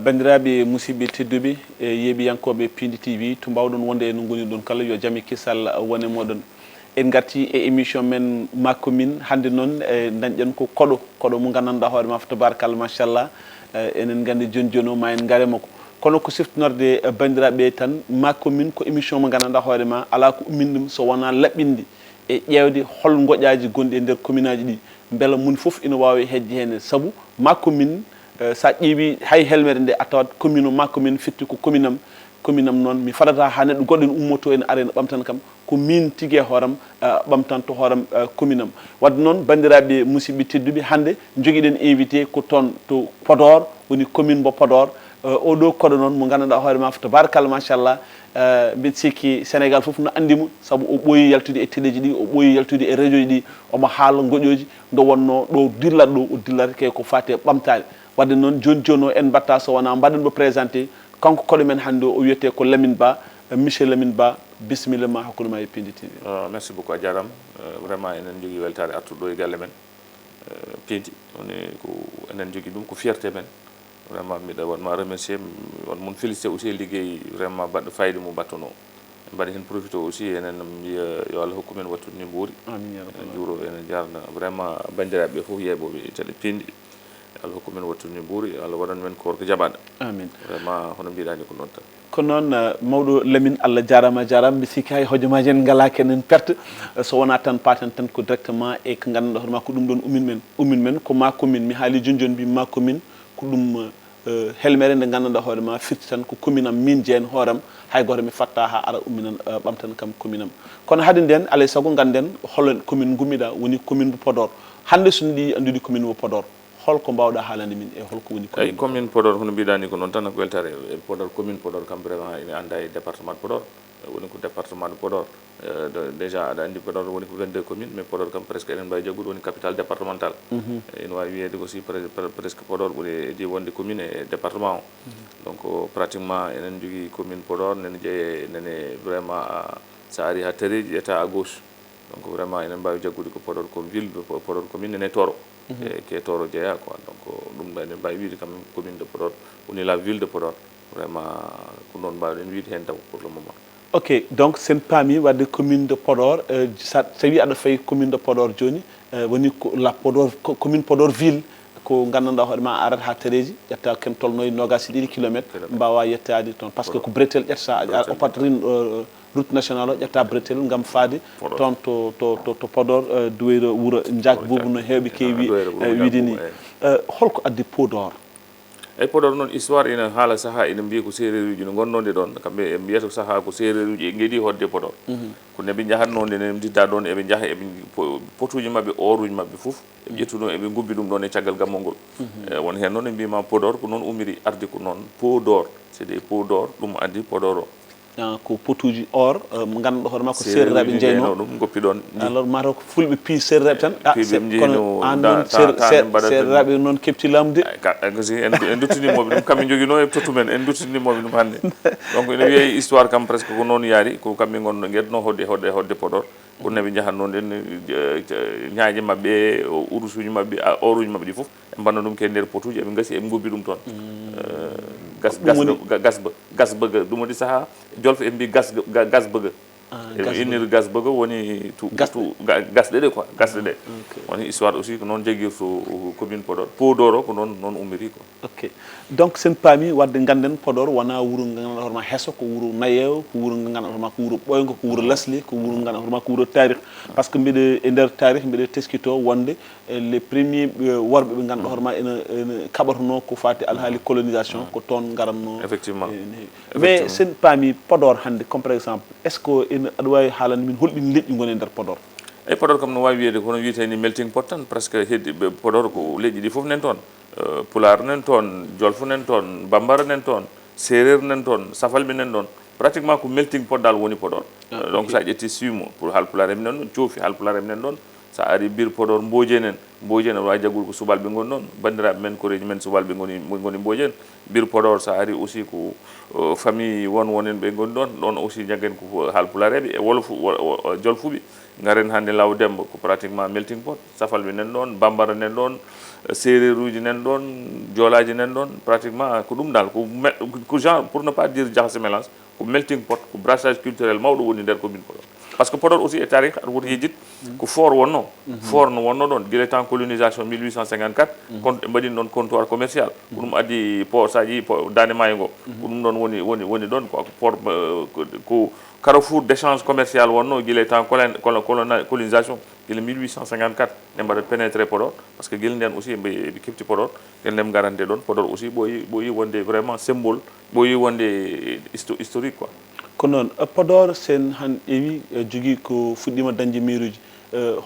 bandiraɓe musidɓe tedduɓe e yeeɓiyankoɓe Pindi TV to mbawɗon wonde e no goni ɗon kala yo jaami kissal wone moɗon en garti e émission men makko min hande noon e dañƴen ko koɗo mo gandanɗa hoore ma tabarakallah machallah enen gandi joni joni o ma en garema ko kono ko siftinorde bandiraɓe tan makko min ko émission mo gandanɗa hoore ma ala ko ummin ɗum so wona laɓɓinde e ƴewde hol goƴaji gonɗi e nder commune aji ɗi beela mun foof ina wawi hedde hen saabu makko min sa ƴeewi hay helmere nde a tawat commune o makko min fitti ko commune am noon mi fadata ha neɗɗo goɗɗo ene ummoto ene ara ene ɓamtan kam ko min tigui e hooram ɓamtanto hooram commune am wadde noon bandiraɓe musidɓe tedduɓe hande joguiɗen invité ko toon to Podor woni commune mo Podor oɗo koɗo noon mo gandanɗa hoore ma tabarakallah machallah mbiɗa sikki Sénégal foof no andimo saabu o ɓooyi yaltude e téléji ɗi o ɓooyi yaltude e radio ji ɗi omo haala goƴoji nde wonno ɗo dillat ɗo o dillata ke ko fate ɓamtade wadde noon joni joni o en mbatta so wona mbaɗen mo présenté kanko koɗo men hannde o wiyete ko Lamine Ba monsieur Lamine Ba bisimilla ma hakkude ma e Pindi TV. Merci beaucoup a jarama vraiment enen jogui weltare artude ɗo e galle men Pindi woni ko enen jogui ɗum ko fierté men vraiment mbiɗa wonma remercier won mon félicité aussi e ligguey vraiment baɗɗo fayida mo battuno mbaɗi hen profité aussi enen mbiya yo Allah hokku men wattude ni mboori enen juuro enen jarna vraiment bandiraɓe foof yeeɓoɓe télé Pindi Allah hokku men wattude ni mboori Allah waɗan men ko jaɓaɗo amin vraiment hono mbiɗani ko noon tan ko noon mawɗo Lamine Allah jarama mi sikki hay hojomaji en ngala kenen perte so wona tan paten tan ko directement e ko gandanɗa hoore ma ko ɗum ɗon ummin men ko ma commune mi haali joni joni mbi ma commune ko ɗum helmere nde gandanɗa hoore ma firti tan ko commune am min jeen hooram hay goto mi fatta ha ara umminan ɓamtan kam commune am kono haade nden alay saago ganden holo commune gummiɗa woni commune mo Podor hande so ɗi anduɗi commune mo Podor holko mbawɗa haalande min e holko woni commune commune Podor hono mbiɗani ko noon tan ko weltare e Podor commune Podor kam vraiment ene anda e département de Podor woni ko département de Podor déjà aɗa andi Podor woni ko 22 communes mais Podor kam presque enen mbawi jaggude woni capitale départemental ene wawi wiyede aussi presque Podor ɓuuri heedi wonde commune e département o donc pratiquement enen jogui commune Podor nene jeeye nene vraiment sa ari ha Tareji ƴetta à gauche donc vraiment enen mbawi jaggude ko Podor comme ville Podor commune nene Toro ke Toro jeeya quoi donc ɗum enen mbawi wiide quand même commune de Podor woni la ville de Podor vraiment ko noon mbawɗen wiide hen taw pour le moment. Ok donc sen paami wadde commune de Podor so tawi aɗa fayi commune de Podor joni woni la Podor commune Podor ville ko gandanɗa hoore ma arat ha Tareji ƴetta ken tolno e 22 kilométre mbawa yettade toon par ce que ko bretel ƴettata o patrin route nationale o ƴetta bretel gam faade toon to Podor duweyro wuuro Diak Boubou no hewɓe keewi wiide ni holko addi Podor eyyi Podor noon histoire ina haala saaha ina mbiya ko séréruji no gonnode ɗon kamɓe mbiyata saaha ko séréruji e gueeɗi hodde Podor ko neɓe jahatnode ne didda ɗon eɓe jaaha eɓe potuji mabɓe oruji mabɓe foof eɓe ƴettuno eɓe gubbi ɗum ɗon e caggal gammol ngol won hen noon ɓe mbima Podor ko noon umiri ardi ko noon Podor c'est des pots d'or ɗum addi Podor o ko potuji or mo gandanɗa hoore ma ko serraɓe jeyno ɗum goppi ɗon alors mataw ko fulɓe pi serraɓe tan kono an noon serraɓe noon kepti lamde si en duttinimoɓe ɗum kamɓe joguino e tottu men en duttinimoɓe ɗum hannde donc ene wiye histoire kam presque ko noon yaari ko kamɓe gonno guedno hodde Podor ko neɓe jahatno nden ñaaje mabɓe urusuji mabɓe oruji mabɓe ɗi foof ɓe mbanna ɗum ke nder potuji eɓe gasi eɓe gubbi ɗum toon gasbëga ɗum waɗi saaha jolfo en mbi gasbëga eɓe innir gasbëga woni gasɗe ɗe quoi gasɗe ɗe woni histoire aussi ko noon jaguirto commune Podor Podor o ko noon umiri quoi. Ok donc sen paami wadde ganden Podor wona wuuro gandanɗa hoorema Hesso ko wuuro Nayew ko wuuro gandanɗa hoorema ko wuuro Ɓoyngo ko wuuro Lasli ko wuuro gandanɗa hoorema ko wuuro Tarih par ce que mbiɗa e nder Tarih mbiɗa teskito wonde les premiers worɓe ɓe gandanɗa hoorema ene kaɓatono ko fati alhaali colonisation ko toon garatno effectivement mais sen paami Podor hande comme par exemple est ce que ene aɗa wawi haalande min holɗin leƴƴi goni e nder Podor eyyi Podor kam no wawi wiyede kono wiyete ni melting pot tan presque heddi Podor ko leƴƴi ɗi foof nen toon Pulaar nen toon Jolfo nen toon Bambara nen toon Séréer nen toon Safalɓe nen ɗon pratiquement ko melting pot dal woni Podor donc sa ƴetti Sumo pour Halpulaar en nen ɗon Coofi Halpulaar en nen ɗon sa ari bir Podor Mbojenen wa jagul ko subalɓe gon noon bandiraɓe men koreji men subalɓe goni Mbojen bir Podor sa ari aussi ko famille wonen ɓe goni ɗon aussi jaggen ko haalpulareɓe e wolof jolfuɓe garen hande law demba ko pratiquement melting pot safalɓe nen ɗon bambara nen ɗon séréruji nen ɗon joolaji nen ɗon pratiquement ko ɗum dal ko genre pour ne pas dire jahase mélange ko melting pot ko brassage culturel mawɗo woni nder commune Podor par ce que Podor aussi e tarih aɗa woti yejjid ko fort wonno fort no wonno ɗon guila temps colonisation 1854 ɓe mbaɗin ɗon comptoir commercial ko ɗum addi port sa ƴii Dande Maayo ngo ko ɗum ɗon woni ɗon ko port ko carrefour d'échange commercial wonno guila temps colonisation guila 1854 nde mbaɗat pénétré Podor par ce que guila nden aussi ɓe kefti Podor guel ndem garante ɗon Podor aussi ɓooyi wonde vraiment symbole ɓooyi wonde historique quoi. ko noon Podor sen han ƴeewi jogii ko fuɗɗima dañde mairie uji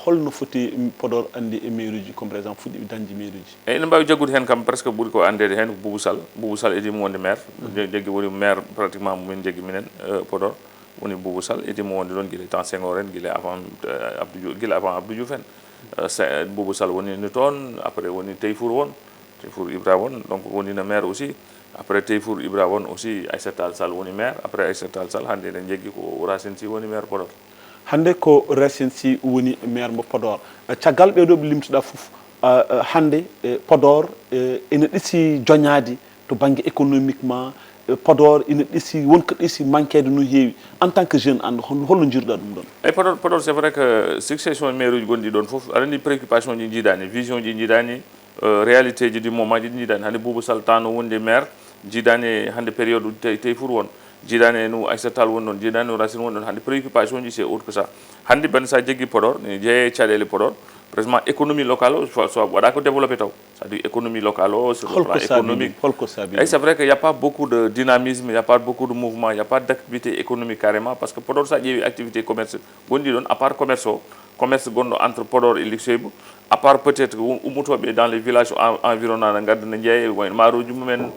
holno foti Podor andi e mairie uji comme par exemple fuɗɗiɓe dañde mairie uji ene mbawi jaggude hen kam presque ɓuuri ko andede hen ko Boubou Sall edimo wonde maire jaggi woni maire pratiquement mumen jaggi minen Podor woni Boubou Sall edimo wonde ɗon guila temps Senghor en guila avant Abdou Diouf en Boubou Sall wonino toon après woni Teyfour Ibra won donc wonino maire aussi après Teyfour Ibra won aussi Aïssata Tall Sall woni maire après Aïssata Tall Sall hande eɗen jeggi ko Racine Sy woni maire Podor hande ko Racine Sy woni maire mo Podor caggal ɓeɗo ɓe limtuɗa fof hande Podor ene ɗisi joñadi to banggue économiquement Podor ina ɗisi wonko ɗisi manquede no heewi en tant que jeune anda holno jiruɗa ɗum ɗon eyyi Podor c'est vrai que succession maire uji gonɗi ɗon foof aɗa andi préoccupation ji jiiɗani vision ji jiiɗani réalité ji du moment ji jiiɗani hande Boubou Sall temps no wonde maire jiiɗani hande période Teyfour won jiiɗani no Aïssata Tall won ɗon jiiɗani no Racine won ɗon hande préoccupation ji c'est autre que ça hande ben sa jeggi Podor ne jeeye caɗele Podor président économie locale o so waɗa ko développé taw c'est-à-dire économie locale o sur le plan économique et c'est vrai qu'il y a pas beaucoup de dynamisme il y a pas beaucoup de mouvement il y a pas d'activité économique carrément parce que Podor sa ƴeewi activité commerce gonɗi ɗon à part commerce gonɗo entre Podor et Lixoybo à part peut-être ummotoɓe dans les villages environnants ne gadda ne jeeye wayno maaroji mumen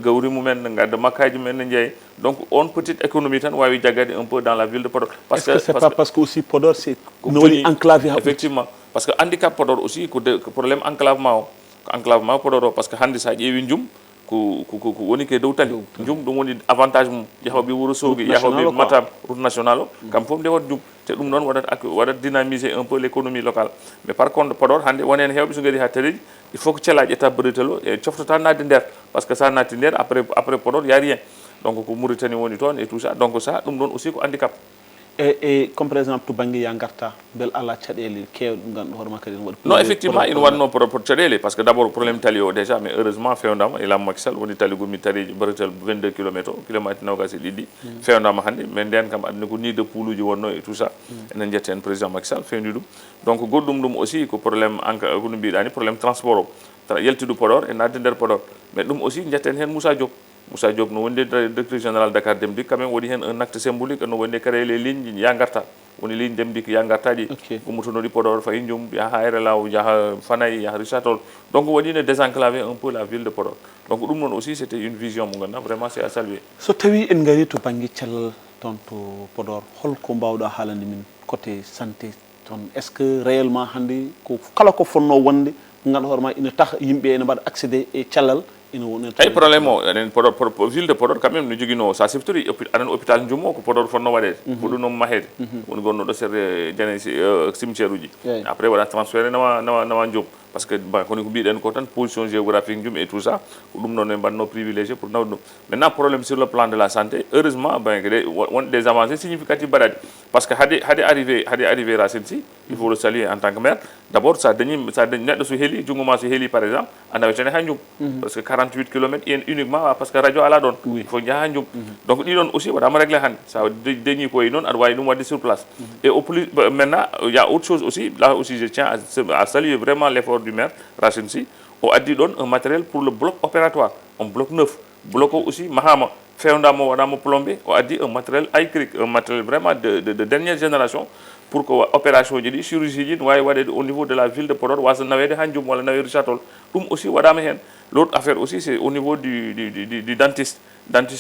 gawri mumen ne gadda makkaji mumen ne jeeye donc on petite économie tan wawi jaggade un peu dans la ville de Podor parce que c'est pas parce que aussi Podor c'est no woni enclavé effectivement parce que handicap Podor aussi ko problème enclavement ko enclavement Podor o parce que hande sa ƴeewi Ndioum ko woni ke dow tali Ndioum ɗum woni avantage mum yahoɓe Wourossogui yahoɓe Matam route nationale o kam fof nde wat Ndioum te ɗum noon waɗat dynamiser un peu l'économie locale mais par contre Podor hande woni hen hewɓe so gari ha tareji il faut que celaji étape Brettel o e coftata nadde nder par ce que sa natti nder après Podor y a rien donc ko Mauritanie woni toon et tout ça donc ça ɗum ɗon aussi ko handicap et comme par exemple to banggue ya garta bel ala caɗele kewɗe ɗum ganduɗa hoorema kadi waɗi non effectivement ina wanno pour caɗele parce que d'abord problème tali o déjà mais heureusement fewndama ila Macky Sall woni tali gommi tariji Brettel 22 kilomètres o kilomètre nogas e ɗiɗɗi fewndama hande mais nden kam adni ko ni de pouluji wonno et tout ça enen jetta hen président Macky Sall fewndi ɗum donc goɗɗum ɗum aussi ko probléme kono mbiɗani probléme transport o yaltidu Podor e nadde nder Podor mais ɗum aussi jetten hen Moussa Diop no wonde directeur général Dakar Dem Dikk quand même waɗi hen un acte symbolique no wonde créé les lignes ya garta woni ligne Dem Dikk ya gartaji ummotonoɗi Podor fayi Ndioum yaha Aéré Lao yaha Fanayi yaha Richard Toll donc waɗi ne désenclaver un peu la ville de Podor donc ɗum noon aussi c'était une vision mo ganduɗa vraiment c'est à saluer so tawi en gari to banggue cellal toon to Podor holko mbawɗa haalande min côté santé toon est ce que réellement hande ko kala ko fonno wonde ganduɗa hoorema ina taha yimɓe ene mbaɗa accédé e cellal ay probléme o eɗen Podor ville de Podor quand même no joguino sa siftori aɗan hôpital Ndioum o ko Podor fonno waɗede fuɗɗunomo mahede woni gonno ɗo serde jane cimetiére uji après waɗa transféré nawa Ndioum par ce que koni ko mbiɗen ko tan position géographique Ndioum et tout ça ko ɗum noon e mbanno privilégié pour nawde ɗum maintenant problème sur le plan de la santé heureusement won des avancées significatives mbaɗaɗi par ce que hade arrivé Racine Sy il faut le saluer en tant que maire d'abord sa dañi neɗɗo so heeli junngo ma so heeli par exemple a nawetene ha Ndioum parce que 48 kilomètres uniquement parce que radio ala ɗon il faut jaaha Ndioum donc ɗiɗon aussi waɗama réglé hande sa dañi koye noon aɗa wawi ɗum wadde sur place et au plus maintenant il y a autre chose aussi là aussi je tiens à saluer vraiment l'effort du maire Racine Sy o addi ɗon un matériel pour le bloc opératoire un bloc neuf bloc o aussi mahama fewndamo waɗama plombé o addi un matériel high-tech un matériel vraiment de dernière génération pour que opération ji ɗi chirurgie ji ne wawi waɗede au niveau de la ville de Podor wasa nawede ha Ndioum walla nawe Richard Toll ɗum aussi waɗama hen l'autre affaire aussi c'est au niveau du dentiste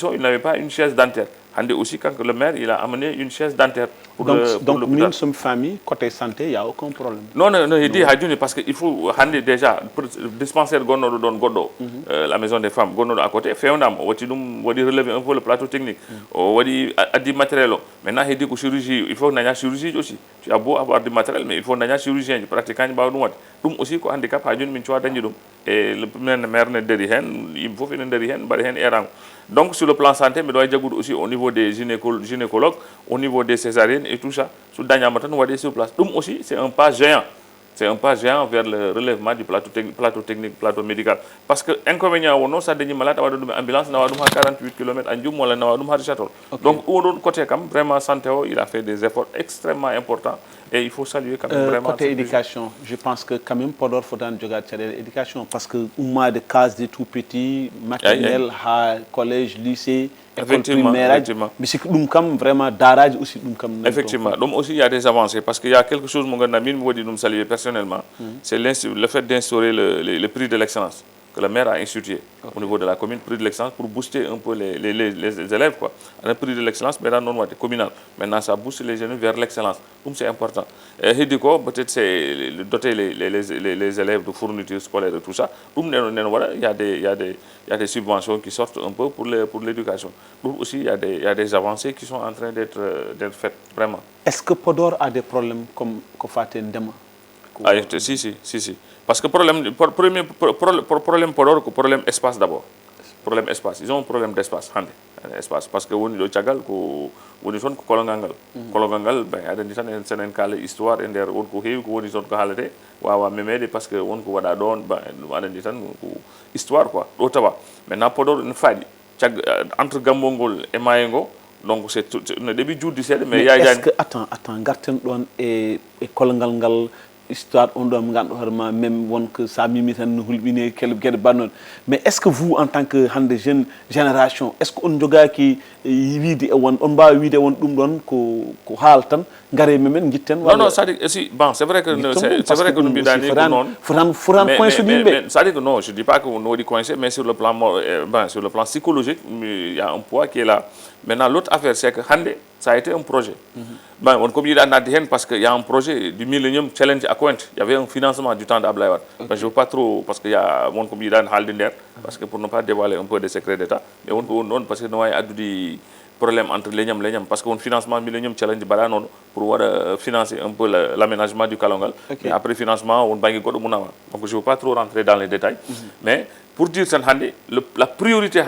o il n'avait pas une chaise dentaire Hande aussi quand le maire il a amené une chaise dentaire pour donc l'hôpital. nous sommes famille côté santé il y a aucun problème. Non, il dit Hadjouni parce qu'il faut Hande déjà pour dispensaire Gono don Godo, la maison des femmes Gono à côté fait on a relever un peu le plateau technique, du matériel. Maintenant il dit que chirurgie il faut une chirurgie aussi. Tu as beau avoir du matériel mais il faut une chirurgien pratiquant ba nous dum aussi ko handicap Hadjouni min choix dañi dum et le maire ne deri hen il faut faire deri hen bari hen erang. Donc sur le plan santé mais doit jagoud aussi au niveau des gynécologues, au niveau des césariennes et tout ça. Sous Danyamatan on va aller sur place. Donc aussi c'est un pas géant. C'est un pas géant vers le relèvement du plateau technique, plateau médical. Parce que inconvénient non ça des malades avoir une ambulance n'a 48 km à Ndioum wala n'a pas Richard-Toll. Donc au côté comme vraiment santé il a fait des efforts extrêmement importants et il faut saluer quand même vraiment côté éducation, je pense que quand même Podor faudra jogat l'éducation parce que on de cases de tout petit maternelle, collège, lycée, école primaire, mais c'est que nous vraiment darage aussi nous effectivement. Donc aussi il y a des avancées parce qu'il y a quelque chose mon gars Namine me dit nous saluer personnellement, c'est le fait d'instaurer le prix de l'excellence que le maire a institué au niveau de la commune, prix de l'excellence pour booster un peu les élèves quoi. Un prix de l'excellence mais dans non communal. Maintenant ça booste les jeunes vers l'excellence. Donc c'est important. Et Hidiko peut-être c'est doter les élèves de fournitures scolaires et tout ça. Il y a des subventions qui sortent un peu pour l'éducation. Donc aussi il y a des avancées qui sont en train d'être faites vraiment. Est-ce que Podor a des problèmes comme Kofaté Ndema? Ah, si. Parce que problème Podor, problème espace d'abord. Problème espace. Ils ont un problème d'espace. Espace. Parce que on est Tchagal, on est son Kolongangal. Kolongangal, ben, c'est une cale histoire, et on ko hewi ko woni son ko halate wawa memede parce que on ko wada don ba adandi tan ko histoire quoi. Do tawa. Maintenant Podor une faadi. Entre Gambongol et Mayengo. Donc c'est le début du ciel mais est-ce que attends garten don et Kolongal histoire on doit même won que ça mimi tan hulbine kelbe banon mais est-ce que vous en tant que jeune génération est-ce que on joga ki wiide on ba wiide won dum don ko haltan ngare memen gitten non ça dit si bon c'est vrai que nous bidani non furan coincé mais ça dit que non je dis pas que on dit coincé mais sur le plan psychologique il y a un poids qui est là. Maintenant l'autre affaire c'est que Hande ça a été un projet. Ben on comme il a parce que il y a un projet du Millennium Challenge à Cointe. Il y avait un financement du temps d'Ablaye Wade. Ben je veux pas trop parce que il y a mon comme il a Haldinder parce que pour ne pas dévoiler un peu des secrets d'état mais on parce que nous a du problème entre les ñam parce que on financement Millennium Challenge bala non pour financer un peu l'aménagement du Kalongal. Mais après financement on bangi godo munawa. Donc je veux pas trop rentrer dans les détails mais pour dire ça la priorité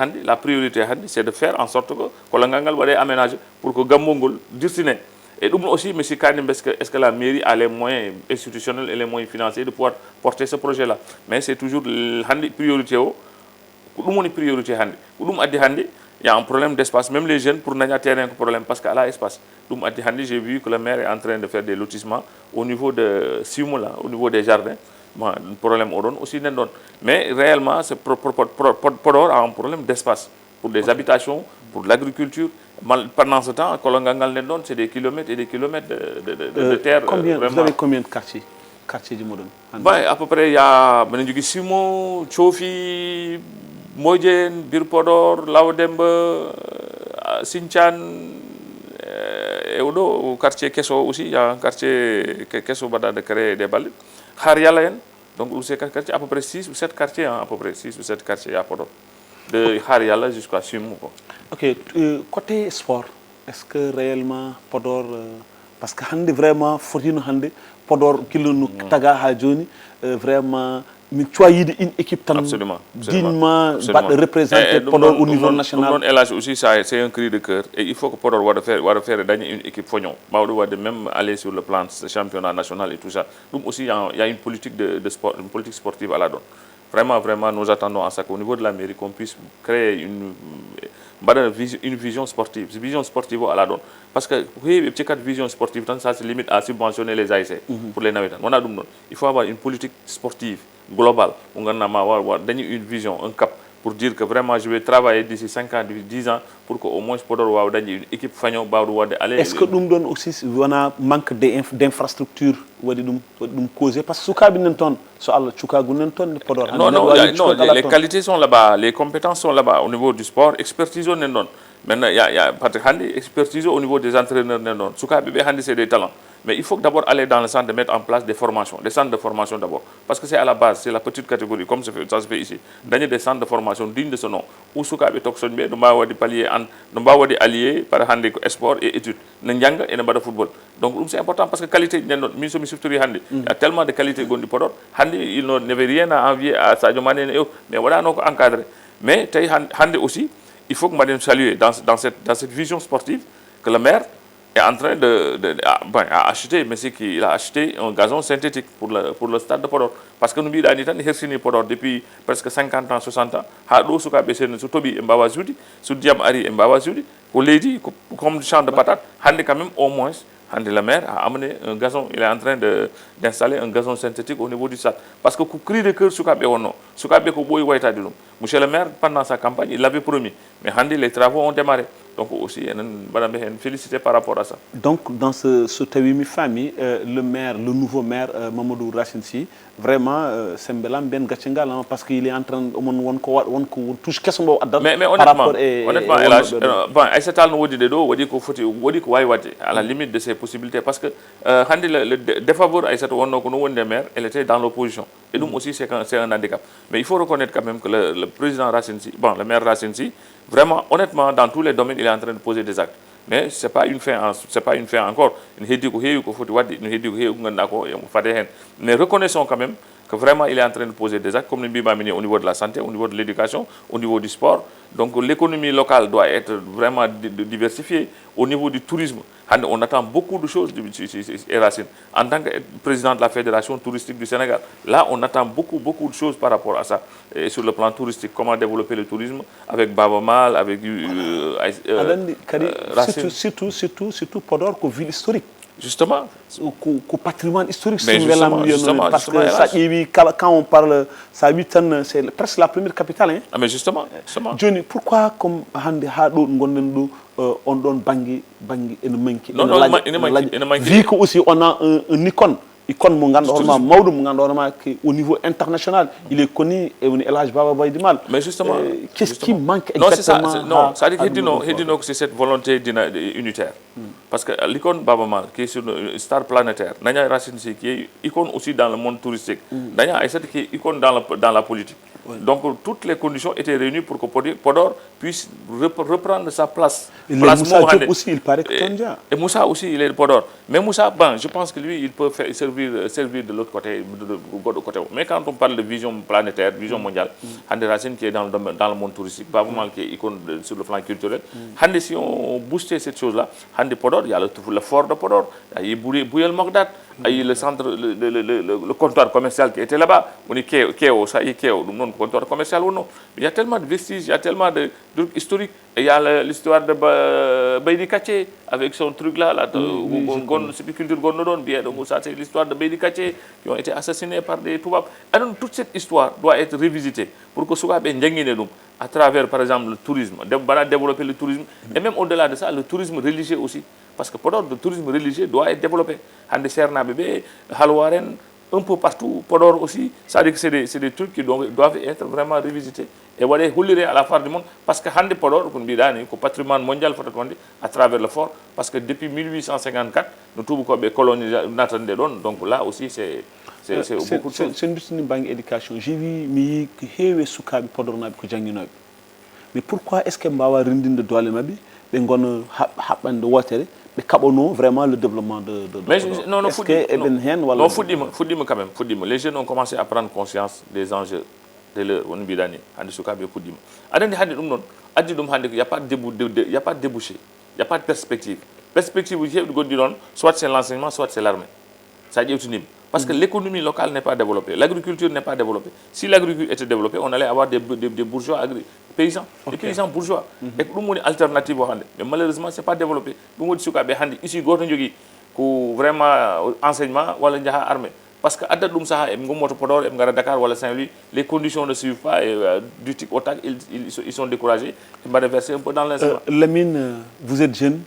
c'est de faire en sorte que Kolongangal va aménager pour que Gambongol destiné et aussi mais est-ce que la mairie a les moyens institutionnels et les moyens financiers de pouvoir porter ce projet là mais c'est toujours handi priorité priorité handi il y a un problème d'espace même les jeunes pour n'avoir terrain un problème parce qu'à l'espace j'ai vu que le maire est en train de faire des lotissements au niveau de Simula au niveau des jardins. Bon, un problème aussi mais réellement Podor a un problème d'espace pour des habitations, pour l'agriculture. Pendant ce temps, Kolongangal Nendon, c'est des kilomètres et des kilomètres de terre. Vous avez combien de quartiers du Modon? À peu près, il y a Simo, Chofi, Mojen, Birpodor, Laodembe, Sinchan, et au quartier Kesso aussi, il y a un quartier Kesso Bada de créer des balles. Harialayen, donc c'est quartier à peu près 6 ou 7 quartiers, à peu près 6 ou 7 quartiers à Podor. De Hariala jusqu'à Simou. Ok, côté sport, est-ce que réellement Podor, parce que Hande vraiment, Fortino Hande, Podor, Kilonu, Taga Hajoni, vraiment, mais tu as une équipe dignement représenter Podor au niveau national. Aussi, c'est un cri de cœur. Et il faut que Podor va faire une équipe Fognon. Baoudou va même aller sur le plan championnat national et tout ça. Donc aussi, il y a une politique de sport, une politique sportive à la donne. Vraiment, nous attendons à ça qu'au niveau de la mairie, qu'on puisse créer une vision sportive. Une vision sportive à la donne. Parce que, oui, petit cas de vision sportive, ça se limite à subventionner les AIC pour les navets. Il faut avoir une politique sportive globale. On a une vision, un cap pour dire que vraiment je vais travailler d'ici 5 ans, 10 ans pour qu'au moins Podor ait une équipe Fagnon aller. Est-ce que nous donne aussi un manque d'infrastructures causer parce que Soukabi Nenton, non, les qualités sont là-bas, les compétences sont là-bas au niveau du sport, expertise on est non. maintenant il y a parce que handi expertise au niveau des entraîneurs non suka bébé handi c'est des talents mais il faut d'abord aller dans le centre de mettre en place des formations des centres de formation d'abord parce que c'est à la base c'est la petite catégorie comme ça se fait ici dañu des centres de formation dignes de ce nom où suka be tok soñ be no mbawa wadi pallier en no mbawa wadi allier par handi ko sport et études na janga et na bada football donc c'est important parce que qualité non mi somi suftori handi il y a tellement de qualité gondi Podor handi il n'avait rien à envier à Sadio Mané mais voilà non ko encadré mais tay handi aussi il faut que madame saluer dans cette vision sportive que le maire est en train a acheté, mais c'est qu'il a acheté un gazon synthétique pour le stade de Podor. Parce que nous avons dit Podor depuis presque 50 ans, 60 ans. Hado suka besen su tobi mbawa judi, su diam ari mbawa judi, ko lady comme champ de patates, hande quand même au moins hande la maire a amené un gazon, il est en train d'installer un gazon synthétique au niveau du stade. Parce que cri de cœur suka be wono, suka be ko boy wayta dilum. Monsieur le maire pendant sa campagne, il l'avait promis, mais hande les travaux ont démarré. Donc aussi, madame félicité par rapport à ça. Donc dans ce Tawimi famille, le maire, le nouveau maire Mamadou Racine Sy, vraiment c'est un ben gatchengal parce qu'il est en train de touche qu'est-ce mais honnêtement, Elage, bon, Aïssata no wodi dedo wodi ko foti wodi ko way wadde à la limite de ses possibilités parce que handi le défaveur Aïssata wonno ko no wonde maire, elle était dans l'opposition et donc aussi c'est un handicap. Mais il faut reconnaître quand même que le président Racine Sy, bon le maire Racine Sy, vraiment honnêtement dans tous les domaines il est en train de poser des actes. Mais c'est pas une fin encore. Mais reconnaissons quand même que vraiment il est en train de poser des actes comme au niveau de la santé, au niveau de l'éducation, au niveau du sport. Donc l'économie locale doit être vraiment diversifiée. Au niveau du tourisme, on attend beaucoup de choses de Racine. En tant que président de la Fédération touristique du Sénégal, là on attend beaucoup de choses par rapport à ça. Et sur le plan touristique, comment développer le tourisme avec Baba Mal, avec Racine. Surtout Podor, comme ville historique. Justement. Au patrimoine historique. Mais justement, parce que ça, quand on parle, ça 8 ans, c'est presque la première capitale. Hein? Ah mais justement. Johnny, pourquoi comme hande haɗo gonɗen ɗo on ɗon banggue ene manki ene manki vu que aussi on a un icône mo ganduɗa hoorema mawɗo mo ganduɗa hoorema au niveau international il est connu et woni El Hadj Baba Baydy Mal. Mais justement, qu'est-ce qui manque exactement? Non, ça dit que c'est cette volonté unitaire. Parce que l'icône Baba Mal qui est sur une star planétaire, Nanya Racine Sy qui est icône aussi dans le monde touristique, Nanya Aïssata qui est icône dans la politique. Oui. Donc toutes les conditions étaient réunies pour que Podor puisse reprendre sa place. Et Moussa Diop aussi, il paraît que Tondia. Et Moussa aussi, il est de Podor. Mais Moussa, bon, je pense que lui, il peut servir de l'autre côté, Mais quand on parle de vision planétaire, vision mondiale, Hande Racine qui est dans le monde touristique, Baba Mal qui est icône sur le plan culturel, Hande, si on boostait cette chose-là, Hande Podor, il y a le fort de Podor, il y a Bouyel Mogdat, il y a le centre, le comptoir commercial qui était là-bas, on est Kéo, ça y est Kéo, le comptoir commercial ou non. Il y a tellement de vestiges, il y a tellement de trucs historiques. Et il y a l'histoire de Baydi Kaché avec son truc là, culture Gondodon, bien. Donc ça c'est l'histoire de Baydi Kaché qui ont été assassinés par des Toubab. Alors toute cette histoire doit être revisitée pour que Souga ben à travers par exemple le tourisme, développer le tourisme et même au-delà de ça le tourisme religieux aussi. Parce que Podor, le tourisme religieux doit être développé. Hande Serna Bébé, Halwaren, un peu partout, Podor aussi, ça dit que c'est des trucs qui doivent être vraiment revisités. Et voilà, à la fin du monde, parce que Hande Podor, le patrimoine mondial, à travers le fort, parce que depuis 1854, nous trouvons que les colonies donc là aussi c'est beaucoup de choses. C'est une banque éducation. J'ai vu que les Soukabi Podor n'a pas de mais pourquoi est-ce que Mbawa Rindin de Douale Mabi, Bengon Hapan de Water, mais Kabono, vraiment le développement de mais non, quand même. Les jeunes ont commencé à prendre conscience des enjeux de leur Onbidani, Andisukabi Foudima. Il n'y a pas de débouché, il n'y a pas de perspective. Perspective, soit c'est l'enseignement, soit c'est l'armée. Ça dit parce que l'économie locale n'est pas développée, l'agriculture n'est pas développée. Si l'agriculture était développée, on allait avoir des bourgeois paysans, des paysans bourgeois. Et une alternative, mais malheureusement, ce n'est pas développé. Ici, vraiment enseignement ou armée. Parce que les conditions ne suivent pas et du tic au tac, ils sont découragés. Ils vont verser un peu dans l'enseignement. Lamine, vous êtes jeune,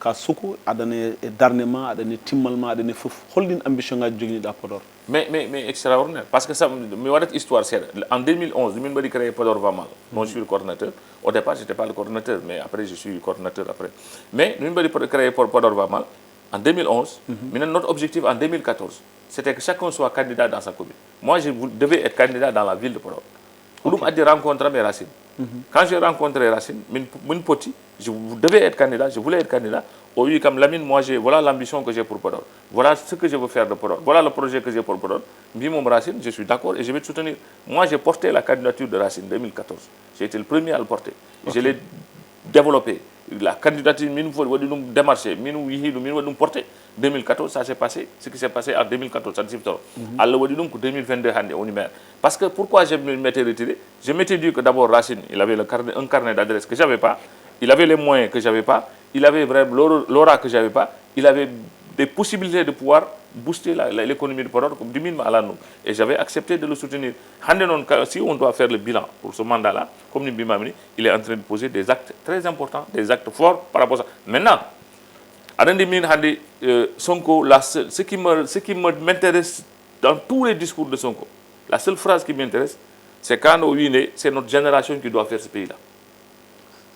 ka suku adane e darnema adane timmalma adane fof hollin ambition ngaji joginiɗa Podor. Mais extraordinaire parce que ça mi waɗat histoire seeɗa en 2011 min mbaɗi créé Podor va mal non je suis le coordinateur au départ j'étais pas le coordinateur mais après je suis coordinateur après mais min mbaɗi créé Podor va mal en 2011 notre objectif en 2014 c'était que chacun soit candidat dans sa commune. Moi je devais être candidat dans la ville de Podor. Pour a dit rencontrer mes Racine. Quand j'ai rencontré Racine, mon petit, je devais être candidat, je voulais être candidat. Au lieu comme Lamine, moi voilà l'ambition que j'ai pour Podor. Voilà ce que je veux faire de Podor. Voilà le projet que j'ai pour Podor. Mon Racine, je suis d'accord et je vais te soutenir. Moi j'ai porté la candidature de Racine 2014. J'ai été le premier à le porter. Je l'ai développé. La candidature, nous avons démarché, nous avons porté. 2014, ça s'est passé, ce qui s'est passé en 2014, ça s'est passé. Alors, 2022, on y met. Parce que pourquoi je m'étais retiré? Je m'étais dit que d'abord, Racine, il avait un carnet d'adresse que je n'avais pas, il avait les moyens que je n'avais pas, il avait vraiment l'aura que je n'avais pas, il avait des possibilités de pouvoir booster l'économie de Podor comme 10 000 à l'année. Et j'avais accepté de le soutenir. Si on doit faire le bilan pour ce mandat-là, comme Bimamini, il est en train de poser des actes très importants, des actes forts par rapport à ça. Maintenant, Sonko, ce qui m'intéresse dans tous les discours de Sonko, la seule phrase qui m'intéresse, c'est quand c'est notre génération qui doit faire ce pays-là.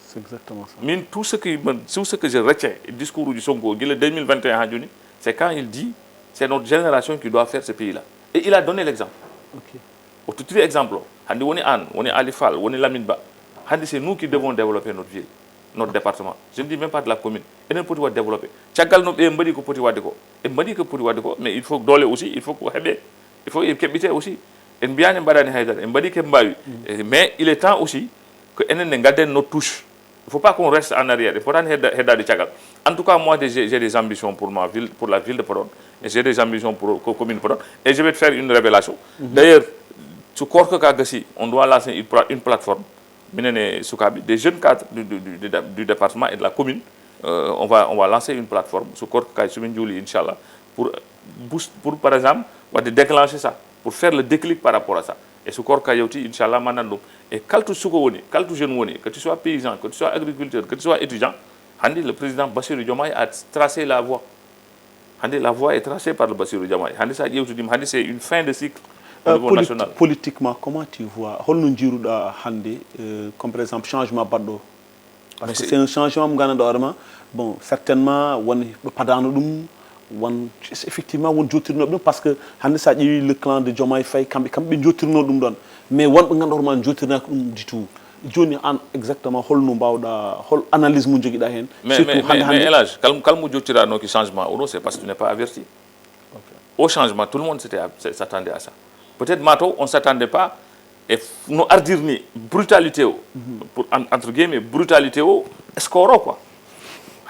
C'est exactement ça. Mais tout ce que je retiens, le discours du Sonko, le 2021, c'est quand il dit c'est notre génération qui doit faire ce pays-là. Et il a donné l'exemple. Au tout exemple, on est Anne, on est Alifal, on est Laminba. C'est nous qui devons développer notre ville, notre département. Je ne dis même pas de la commune. Et nous pouvons développer. Mais il faut doler aussi, il faut qu'il aussi. Mais il est temps aussi que nous gardions nos touches. Il ne faut pas qu'on reste en arrière. Il faut pas en tout cas, moi, j'ai des ambitions pour ma ville, pour la ville de Podor. Et j'ai des ambitions pour la commune de Podor. Et je vais te faire une révélation. D'ailleurs, sur Korka Kagassi, on doit lancer une plateforme. Des jeunes cadres du département et de la commune. On va lancer une plateforme sur Korka Kagassi, Inch'Allah, pour par exemple, déclencher ça, pour faire le déclic par rapport à ça. Et ce corps Kayoti, Inch'Allah, Manando. Et quand tu es jeune, que tu sois paysan, que tu sois agriculteur, que tu sois étudiant, le président Bassirou Diomaye a tracé la voie. La voie est tracée par le Bassirou Diomaye. C'est une fin de cycle au niveau national. Politiquement, comment tu vois comme par exemple changement Bardo? Parce que c'est un changement, bon, certainement, effectivement on jotirno dum parce que hande sa ƴeewi le clan de Diomaye Faye kamɓe jotirno ɗum ɗon mais wonɓe ganduɗa man jotirnaka ɗum du tout joni an exactement holno mbawɗa hol analyse mo joguiɗa hen mais Elage kalmo jottirano ki changement oɗo c'est parce que tu n'es pas averti. Au changement tout le monde s'attendait à ça. Peut-être mato on s'attendait pas et no ardir ni brutalité pour entre guillemets brutalité escoro quoi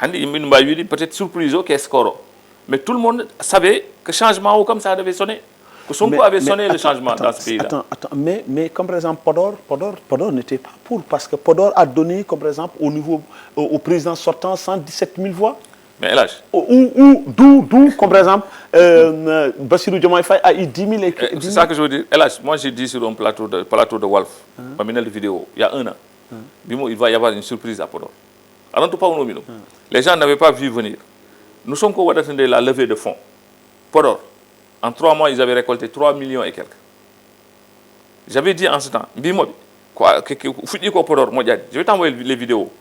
hande yimɓe mbawi wiide peut-être surprise o que escoro. Mais tout le monde savait que changement comme ça devait sonner. Que Sonko avait sonné le changement dans ce pays-là. Attends, mais comme par exemple Podor n'était pas pour, parce que Podor a donné, comme par exemple, au président sortant 117 000 voix. Mais Elage. D'où, comme par exemple, Bassirou Diomaye Faye a eu 10 000 et... C'est ça que je veux dire. Elage, moi j'ai dit sur un plateau de Walf, de vidéo, il y a un an, il va y avoir une surprise à Podor. Alors, les gens n'avaient pas vu venir. Nous sommes qu'on va attendre la levée de fonds. Podor, en 3 mois, ils avaient récolté 3 millions et quelques. J'avais dit en ce temps, je vais t'envoyer les vidéos.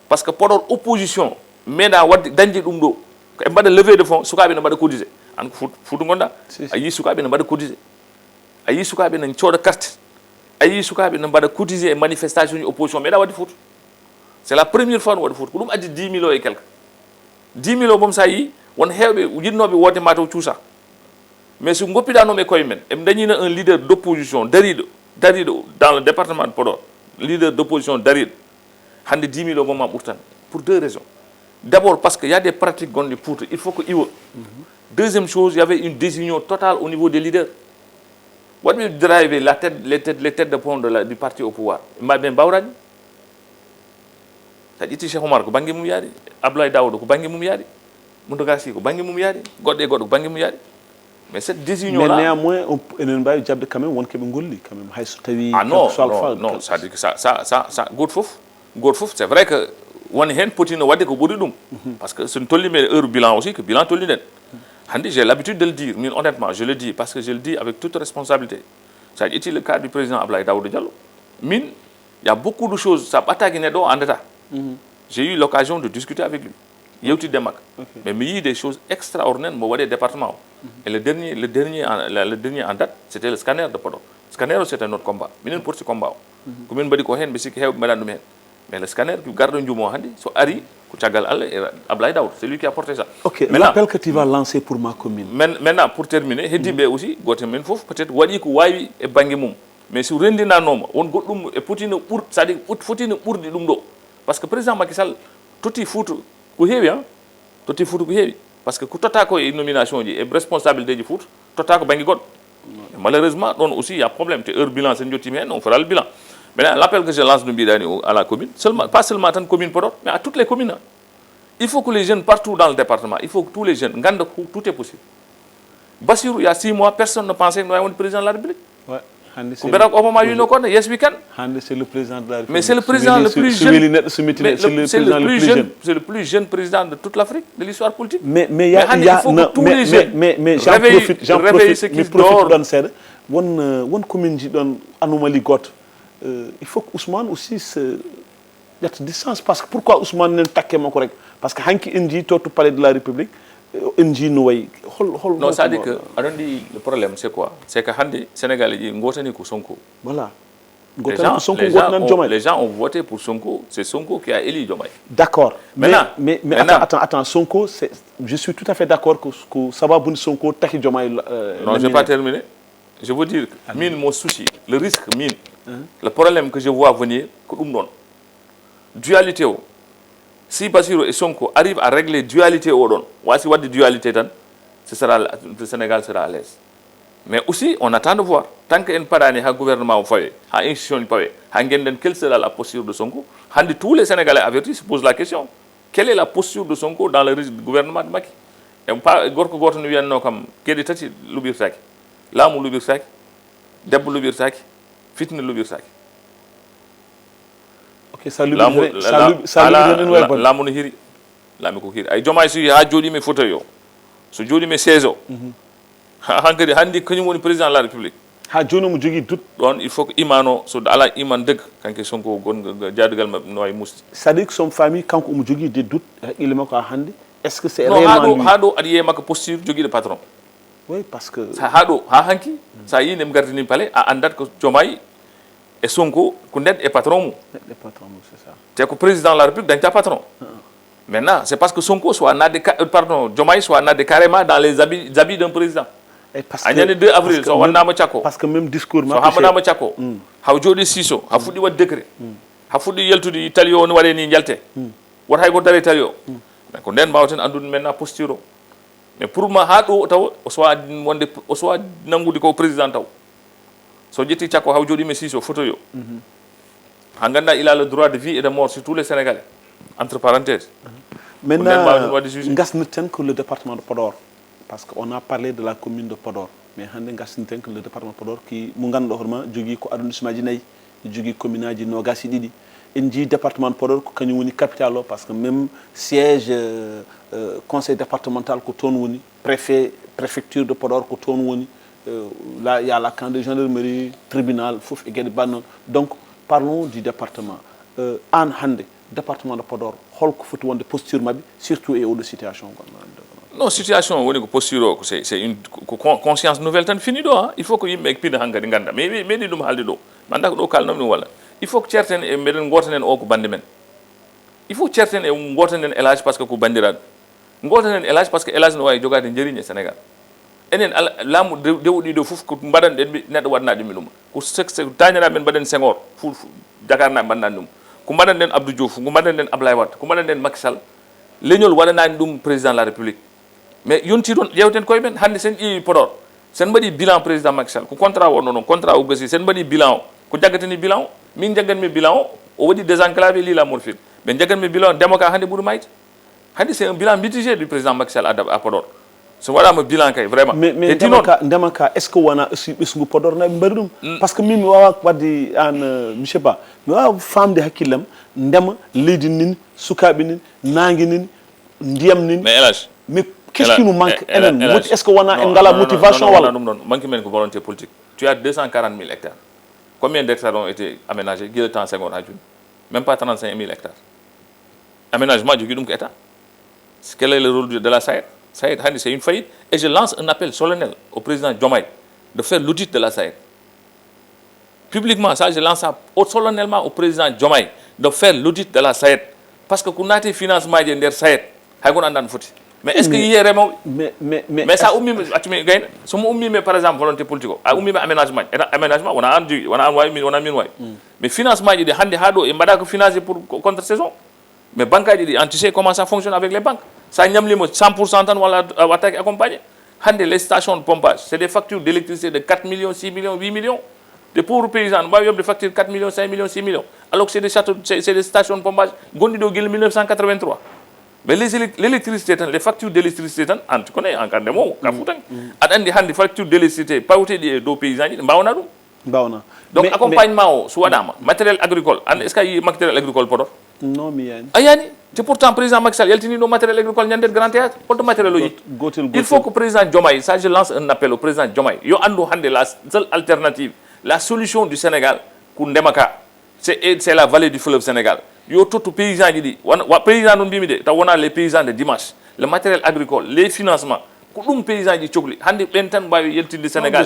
Parce que Podor, opposition, mais dans la levée de fonds, Soukabi n'a pas de cotisé. En Foutungonda, Ayi Soukabi n'a pas de cotisé. Ayi Soukabi n'a pas de carte. Ayi Soukabi n'a pas de cotisé et manifestation d'opposition. Mais là, c'est la première fois que nous avons fait 10 millions et quelques. 10 millions comme ça on hewbe yinnobe wote mataw ciusa mais si ngoppidano me koy men em dañina un leader d'opposition darido dans le département de Podor leader d'opposition darido hande 10 millions mom burtan pour 2 raisons. D'abord parce qu'il y a des pratiques gondi pour il faut que deuxième chose, il y avait une désunion totale au niveau des leaders. What will drive les têtes de pont du parti au pouvoir? Mbaben Bawrani Taditi Cheikh Omar ko bangi mum yaari Abdoulaye Daouda ko bangi mum yaari Mountaga Sy ko bangi mum yaari godde ko bangi mum yaari. Mais cette désunion là, mais néanmoins on peut jabde quand même wonke be golli quand même hayso tawi non ça dit que ça good fouf c'est vrai que won hen potino wadde ko ɓuri ɗum par ce que somi tollime heure bilan aussi que bilan tolniɗen hande j'ai l'habitude de le dire min honnêtement je le dis parce que je le dis avec toute responsabilité ça ƴetti le cas du président Abdoulaye Daouda Diallo min il y a beaucoup de choses sa ɓattaki neɗɗo o andata j'ai eu l'occasion de discuter avec lui yewtidde makko mais mi yii des choses extraordinaires mo waɗe département o et le dernier en date c'était le scanner de Podor scanner o c'était notre combat minen porti combat o komin mbaɗi ko hen ɓe sikki hewɓe mbaɗani ɗum hen mais le scanner qui garde njumo hannde so ari ko caggal Allah et Abdoulaye Daouda c'est lui qui a porté ça. Ok, l'appel que tu vas lancer pour ma commune. Maintenant pour terminer heddiɓe aussi goto men fof peut-être waɗi ko wawi e banggue mum mais so rendinanoma won goɗɗum e potino ɓur c'est à dire fotino ɓurdi ɗum ɗo par ce que président Macky Sall totti Fouta ko heewi totti Fouta ko heewi par ce que ko totta ko e nomination ji e responsabilité ji Fouta totta ko banggue goɗɗo malheureusement ɗon aussi il y a problème te heure bilan sen jottimi hen on fera le bilan. Maintenant, l'appel que je lance à la commune, pas seulement à la commune Podor, mais à toutes les communes. Il faut que les jeunes partout dans le département, il faut que tous les jeunes, tout est possible. Bassirou, il y a 6 mois, personne ne pensait que nous avons le président de la République. Ouais. Yes, we can. C'est le président de la République. Mais c'est le président le plus jeune. C'est le plus jeune président de toute l'Afrique, de l'histoire politique. Mais j'en profite, une commune qui donne anomalie gote. Il faut que Ousmane aussi se mette distance parce que pourquoi Ousmane n'est pas correct parce que Hanki Indji tout palais de la République Indji Nouay non ça dit que le problème c'est quoi c'est que Handi Sénégalais yi ngotani ko Sonko voilà les gens ont voté pour Sonko c'est Sonko qui a élu Diomaye d'accord mais attends Sonko je suis tout à fait d'accord que ça va bon Sonko taki Diomaye non je n'ai pas terminé je veux dire mine mon souci le risque mine le problème que je vois venir, dualité. Si Bassirou et Sonko arrivent à régler dualité au don, voici what dualité le Sénégal sera à l'aise. Mais aussi, on attend de voir. Tant qu'il n'y a pas de gouvernement, quelle sera la posture de Sonko? Tous les Sénégalais avertis se posent la question. Quelle est la posture de Sonko dans le gouvernement de Macky? Et pas Gorko Gorko nous vient comme Kédi Tati Loubir Saki, Lamou Loubir Saki, Debou Loubir Saki. Fitne Loubir Saki. Ok, ça lui lamu no hiri lami ko hiri ay Diomaye si ha jodi me photo yo so jodi me saison hankadi handi kanyum woni président de la république ha joni mo jogi doute don il faut que imano so ala iman deug kanke Sonko gonga jaadugal mabbe no ay musti c'est à dire que son famille kanko mo jogi des doutes il mako handi est-ce que c'est réellement lui hado adi mako posture jogi le patron oui parce que ça hado ha hanki ça yi nem gardini palais a andat ko Diomaye et Sonko ko net et patron le patron c'est ça c'est que président de la République d'un patron maintenant c'est parce que Sonko soit nadé Diomaye soit nadé carrément dans les habits d'un président et parce que le 2 avril so wonnama Thiako parce que même discours so hamanama Thiako haw jodi siso ha fudi wat décret ha fudi yeltude talio on wade ni jalte wat hay ko dare talio mais ko nden bawten andude maintenant posture mais pour moi ha do taw o soit nangude ko président taw so jetti Thiako haw jodi me siso photo yo hanganda il a le droit de vie et de mort sur tous les Sénégalais entre parenthèses maintenant ngasniten que le département de Podor parce qu'on a parlé de la commune de Podor mais hande ngasniten que le département de Podor qui mo gando horma jogi ko arrondissement ji nayi jogi commune aji no gasi didi en ji département de Podor ko kany woni capital parce que même siège conseil départemental ko ton woni préfecture de Podor ko ton woni là il y a la camp de gendarmerie tribunal fouf et gueɗe bannon donc parlons du département an hande département de Podor holko foti wonde posture mabbe surtout et de situation non situation woni ko posture ko c'est une conscience nouvelle tan fini do il faut que yimbe pide hangadi ganda mais di dum halde do manda ko do kalnam dum wala il faut que certen e meden gotanen o ko bande men il faut certen e gotanen élage parce que ko bandirade gotanen élage parce que élage no way jogade jerigne Sénégal enen lamu dewdi do fof ko mbadan den neddo wadna dum dum ko sexe tañara men baden Senghor fu Dakar na bandan dum ko mbadan den Abdou Diouf ko mbadan den Ablaye Wade ko mbadan den Macky Sall leñol wadana dum président de la République mais yonti don yewten koy ben hande sen i Podor sen badi bilan président Macky Sall ko contrat wonno non contrat o gasi sen badi bilan ko jagatani bilan min jagan mi bilan o wadi désenclavé li la morphine mais jagan mi bilan démocrate hande buru mayt hande c'est un bilan mitigé du président Macky Sall à Podor so waɗama bilan kay vraiment mais ndemaka est ce que wona aussi ɓesgu Podor naɓe mbaɗi ɗum par ce que min mi wawa wadde an monsieur Ba mi wawa famde hakkillam ndema leydi nin sukaɓe nin nangue nin ndiyam nin mais élage mais qu'est-ce qui nous manque enen est ce que wona en ngala motivation wala ɗum ɗon manque men ko volonté politique tu as 240 000 hectares combien d'hectares ont été aménagés guila temps Senghor ha joni même pas 35 000 hectares aménagement jogui ɗum ko état quel est le rôle de la SAED SAED Handi, c'est une faillite. Et je lance un appel solennel au président Diomaye de faire l'audit de la SAED. Publiquement, ça, je lance ça solennellement au président Diomaye de faire l'audit de la SAED. Parce que quand on a des financements de SAED, mais est-ce qu'il y a vraiment... Mais ça, mais par exemple, volonté politique, aménagement, on a mis. Mais financement, il y a des hado et madame financer pour contre-saison. Mais banque, tu sais comment ça fonctionne avec les banques. Ça n'y a 100% tan wala attaque accompagné. Les stations de pompage, c'est des factures d'électricité de 4 millions, 6 millions, 8 millions. Des pauvres paysans, nous avons des factures de 4 millions, 5 millions, 6 millions. Alors que c'est des stations de pompage, Gondido Gil 1983. Mais l'électricité, les factures d'électricité, tu connais, en cas de mots, des factures d'électricité, pas où tu es dos paysans, donc accompagnement, soit matériel agricole, est-ce qu'il y a matériel agricole pour non, mais c'est pourtant le président Macky Sall, il y a matériel agricole, il y a des grands théâtres, il faut que le président Diomaye, ça je lance un appel au président Diomaye, la seule alternative, la solution du Sénégal, c'est la vallée du fleuve Sénégal. Yo tout paysan dit, les paysans de dimanche, le matériel agricole, les financements, les paysans dit Sénégal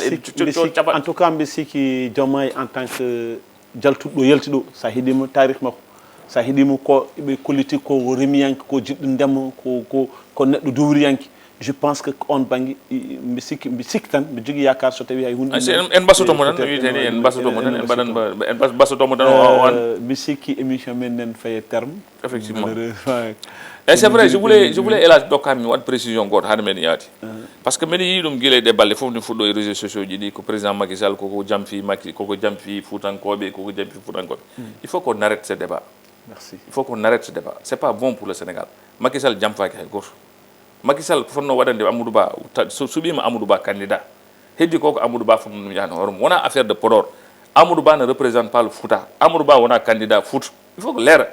en tout cas, Diomaye en tant que jaltuɗo yaltiɗo sa heeɗima tarikh makko sa heeɗima ko ɓe kolliti ko remiyanke ko jiɗɗo ndema ko neɗɗo dowriyanke je pense que on banggue mi sikki tan mi jogui yakar so tawi hay hunde en basotomo tan witeni en basotomo tan en mbaɗan en basotomo tan o mi sikki émission men nen faye terme effectivement et c'est vrai je voulais hélas dokkami mi waɗ précision goto hade men yaati parce que mbeɗa yii ɗum guila e balɗe fof ne fuɗɗo e réseaux sociaux ji ɗi ko président Macky Sall koko jamfi fuutankoɓe il faut qu'on arrête ce débat. Merci. Il faut qu'on arrête ce débat. C'est pas bon pour le Sénégal. Macky Sall jamfaki hay goto. Macky Sall fonno waɗande Amadou Ba suɓima Amadou Ba candidat. Heddi koko Amadou Ba fonno ɗum yahno horum. Wona affaire de Podor. Amadou Ba ne représente pas le Fouta. Amadou Ba wona candidat foot. Il faut que l'air.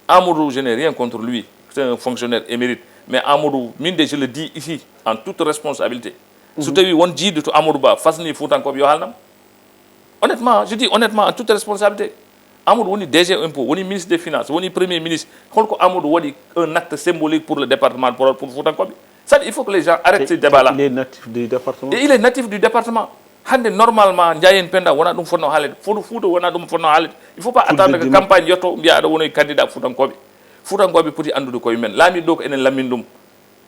Amadou, je n'ai rien contre lui. C'est un fonctionnaire émérite. Mais Amadou, minde, je le dis ici, en toute responsabilité. So tawi won jiiɗo to Amadou Ba fasni Foutankoɓe yo haalnam. Honnêtement, je dis honnêtement, en toute responsabilité. Amadou woni DG impôt, woni ministre des Finances, woni premier ministre. Holko Amadou wadi un acte symbolique pour le département pour Foutankoɓe. Ça, il faut que les gens arrêtent ce débat-là. Il est natif du département. Et il est natif du département. Hande normalement Ndiayen Penda wona ɗum fonno haalede Fouta wona ɗum fonno haalede. Il faut pas attendre que campagne yotto mbiya aɗa woni candidat Foutankoɓe. Foutankoɓe poti andude koye men. Laami ɗo ko enen lammin ɗum.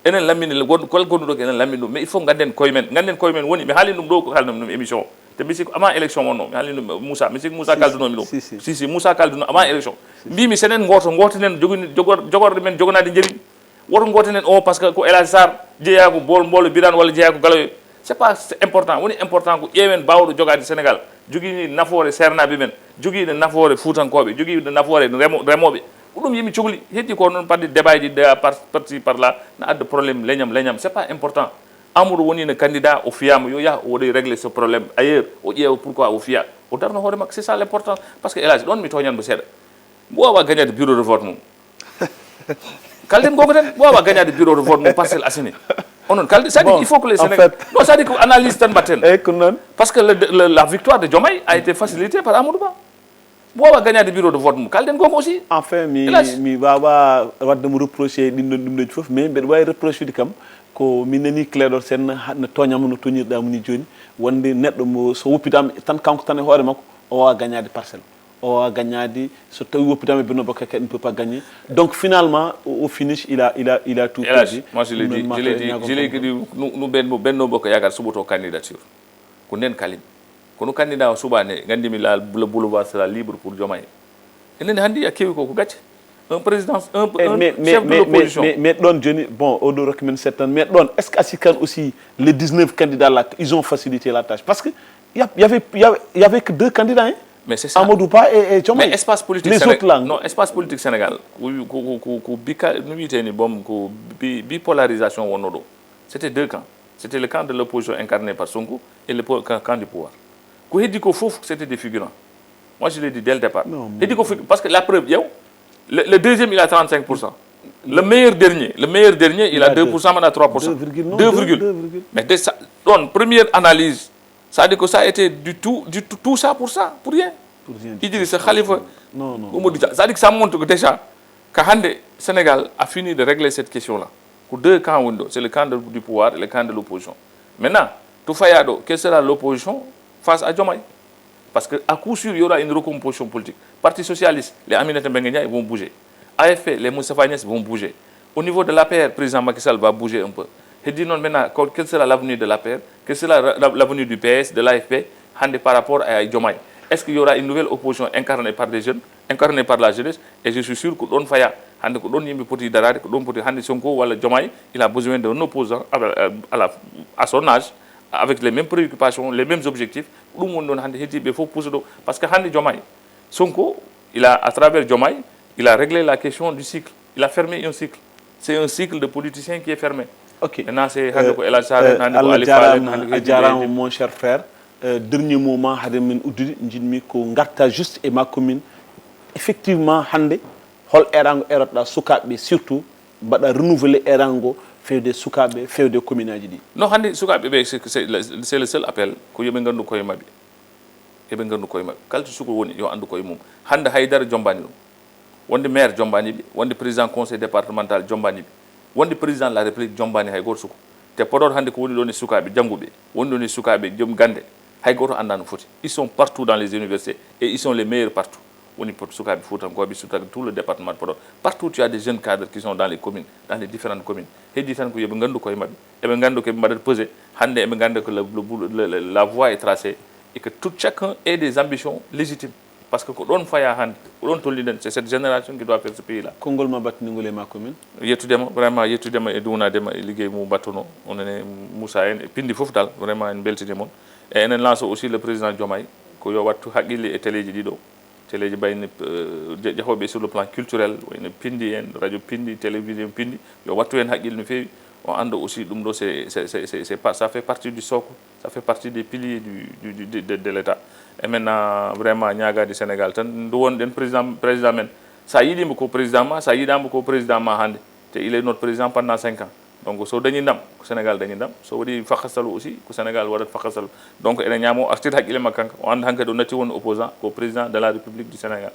Enen lammini kol gonduɗo ko enen lammin ɗum. Mais il faut ganden koye men. Ganden koye men woni mi haali ɗum ɗo ko haalnam ɗum émission. te bisiko avant élection wonno mi haali ɗum Moussa misiko Moussa kaldunomi ɗum si Moussa kalduno avant élection mbimi senen gotonen jogorde men jogonade jeri woto gotonen o par ce que ko Elhadji Sarr jeeya ko mbolo birane walla jeeya ko galoyo c'est pas important woni important ko ƴeewen bawɗo jogade Sénégal joguini nafoore sernaɓe men joguiɗo nafoore fuutankoɓe joguiɗo nafoore remoɓe ko ɗum yimi cohli heddi ko noon pardi débat ji parti par là na adda probléme leñam c'est pas important. Amadou woni ne candidat o fiyama yo yaha o waɗi régler ce problème ailleurs o ƴeewa pourquoi o fiya o darno hoore makko c'est ça l'important parce que Elhadji ɗon mi toñanmo seeɗa mo wawa gagnade bureau de vote mum kalden goko ten mo wawa gagnade bureau de vote mum Parcelles Assainies onon kalde ça dit il faut que les Sénégalais non ça dit ko analyse tan mbatten parce que la victoire de Diomaye a été facilitée par Amadou Ba mo wawa gagnade bureau de vote mum kalden goko aussi enfin mi wawa waddemo reproché ɗin ɗon ɗumɗoji foof mais mbeɗa wawi reproché ɗi kam ko min nani Clédor Sène no toñama no toñirɗamo ni joni wonde neɗɗo mo so woppitama tan kanko tan e hoore makko o wawa gagnade parcelle o wawa gagnade so tawi woppitama Benno Bokk Yakaar ne peut pas gagner donc finalement au finish il a tout perdu. Moi je l'ai dit no Benno Bokk Yakaar suɓoto candidature ko nden kalim kono candidat o suɓane gandimi le boulevard sera libre pour Diomaye enen handi a kewi ko gacce un président, un chef de l'opposition. Mais don Johnny, bon, au document certain, mais don, est-ce qu'à aussi les 19 candidats là, ils ont facilité la tâche? Parce que il y avait que 2 candidats, hein? Mais c'est ça. Amadou Ba et Diomaye. Mais espace politique les autres langues. Non, espace politique Sénégal. Bipolarisation wonodo. c'était deux camps. C'était le camp de l'opposition incarné par Sonko et le camp du pouvoir. Quand il dit qu'au faux, c'était des figurants. Moi, je l'ai dit dès le départ. Il dit parce que la preuve, le deuxième, il a 35%. Le meilleur dernier, il a 2%, mais il a 3%. 2,2. Mais donc, première analyse, ça dit que ça a été tout ça, pour rien. Il dit que c'est Khalifa. Non. Ça dit que ça montre que déjà, le Sénégal a fini de régler cette question-là. Pour deux camps, c'est le camp du pouvoir et le camp de l'opposition. Maintenant, tout Fayado, quelle sera l'opposition face à Diomaye? Parce qu'à coup sûr, il y aura une recomposition politique. Parti socialiste, les Aminata Mbengue Ndiaye vont bouger. AFP, les Moustapha Niasse vont bouger. Au niveau de l'APR, le président Macky Sall va bouger un peu. Il dit non, maintenant, quel sera l'avenir de l'APR? Quel sera l'avenir du PS, de l'AFP, par rapport à Diomaye? Est-ce qu'il y aura une nouvelle opposition incarnée par des jeunes, incarnée par la jeunesse? Et je suis sûr que Don Faya, il a besoin d'un opposant à son âge, avec les mêmes préoccupations, les mêmes objectifs. Il faut pousser. Parce que Diomaye, Sonko, à travers Diomaye, il a réglé la question du cycle. Il a fermé un cycle. C'est un cycle de politiciens qui est fermé. Ok. Maintenant, c'est mon cher frère. Dernier moment, juste et ma commune. Effectivement, Hande, hol erango erotda sukabe surtout bada renouveler erango fait des sukabe fait des communages di. Non, Hande sukabe c'est le seul appel ko yebe ngandu koy mabi. Yebe ngandu koy mabi. Kalti suko woni yo andu koy mum. Hande haydara jombani dum. Wonde maire jombani bi, wonde président conseil départemental jombani bi. Wonde président de la république jombani hay goto suko. Te podor hande ko woni doni sukabe jangube, woni doni sukabe jom gande. Hay goto andano foti. Ils sont partout dans les universités et ils sont les meilleurs partout. Tout le département de Podor. Partout, tu as des jeunes cadres qui sont dans les communes, dans les différentes communes. Et la voie est tracée et que tout chacun ait des ambitions légitimes. Parce que c'est cette génération qui doit faire ce pays-là. Congol ma bat ningole ma commune. Vraiment, et d'où on a ligue mou batono, on est Moussa et Pindi Fofdal, vraiment une belle témoin. Et on lance aussi le président Diomaye, qui a tout et télédido. Télé sur le plan culturel, Pindi, radio Pindi, télévision Pindi, yo wattu en hakil no fewi on anda aussi dum do ça fait partie du socle, ça fait partie des piliers de l'État. Et maintenant vraiment ñaga du Sénégal tan ndu won den président men ça yidimo ko président ma ça yidamo ko président ma hande te il est notre président pendant 5 ans. Donc so dañi ndam ko Sénégal dañi ndam so wadi fakhasalu aussi ko Sénégal wadat fakhasalu. Donc ene ñamo artir hakile makanka on anda hanka do nati won opposant ko président de la République du Sénégal.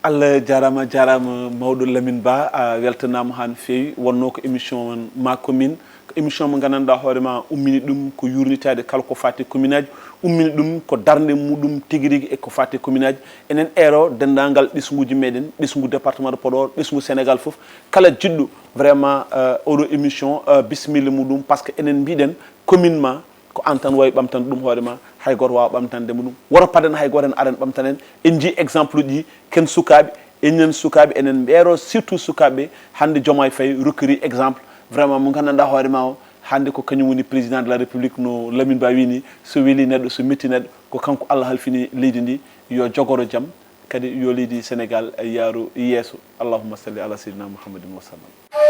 Allah jarama mawdo Lamine Ba weltanama han fewi wonno ko émission ma commune ko émission mo gananda hoorema ummini dum ko yurnitade kala ko fati communage ummini dum ko darnde mudum tigirigi e ko fati communage enen ero dendangal disnguji meden disngu département de Podor disngu Sénégal fof kala jiddu vraiment odo émission bismillah mudum parce que enen biden communement ko antan way bamtan dum hoorema hay gor wa bamtande mudum woro paden hay goren aren bamtanen en ji exemple ji ken sukabe enen sukabe enen bero surtout sukabe hande Diomaye Faye recruit exemple vraiment mo gananda hoorema hande ko kanyum woni président de la république no Lamine Ba wini so weli neddo so metti neddo ko kanko Allah halfini leydi ndi yo jogoro jam kadi yo leydi Sénégal yaaru yeso allahumma salli ala sayyidina Muhammadin wa sallam.